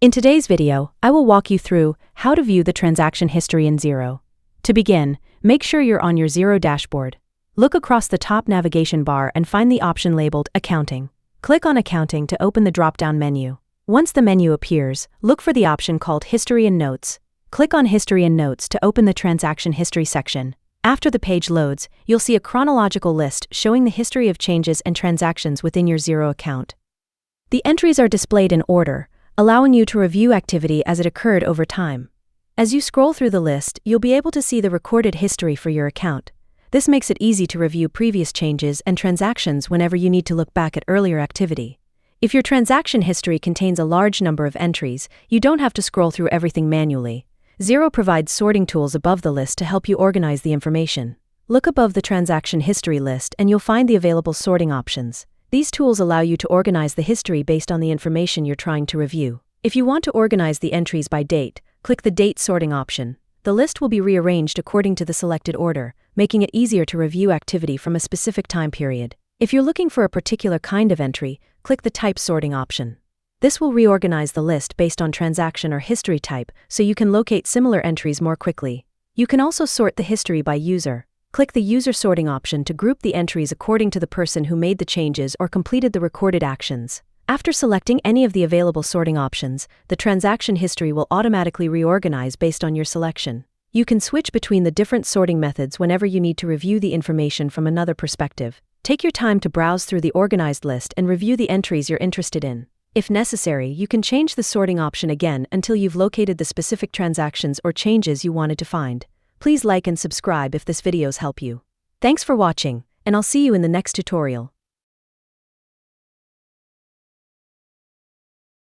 In today's video, I will walk you through how to view the transaction history in Xero. To begin, make sure you're on your Xero dashboard. Look across the top navigation bar and find the option labeled Accounting. Click on Accounting to open the drop-down menu. Once the menu appears, look for the option called History and Notes. Click on History and Notes to open the Transaction History section. After the page loads, you'll see a chronological list showing the history of changes and transactions within your Xero account. The entries are displayed in order, allowing you to review activity as it occurred over time. As you scroll through the list, you'll be able to see the recorded history for your account. This makes it easy to review previous changes and transactions whenever you need to look back at earlier activity. If your transaction history contains a large number of entries, you don't have to scroll through everything manually. Xero provides sorting tools above the list to help you organize the information. Look above the transaction history list and you'll find the available sorting options. These tools allow you to organize the history based on the information you're trying to review. If you want to organize the entries by date, click the Date Sorting option. The list will be rearranged according to the selected order, making it easier to review activity from a specific time period. If you're looking for a particular kind of entry, click the Type Sorting option. This will reorganize the list based on transaction or history type, so you can locate similar entries more quickly. You can also sort the history by user. Click the User Sorting option to group the entries according to the person who made the changes or completed the recorded actions. After selecting any of the available sorting options, the transaction history will automatically reorganize based on your selection. You can switch between the different sorting methods whenever you need to review the information from another perspective. Take your time to browse through the organized list and review the entries you're interested in. If necessary, you can change the sorting option again until you've located the specific transactions or changes you wanted to find. Please like and subscribe if this videos help you. Thanks for watching, and I'll see you in the next tutorial.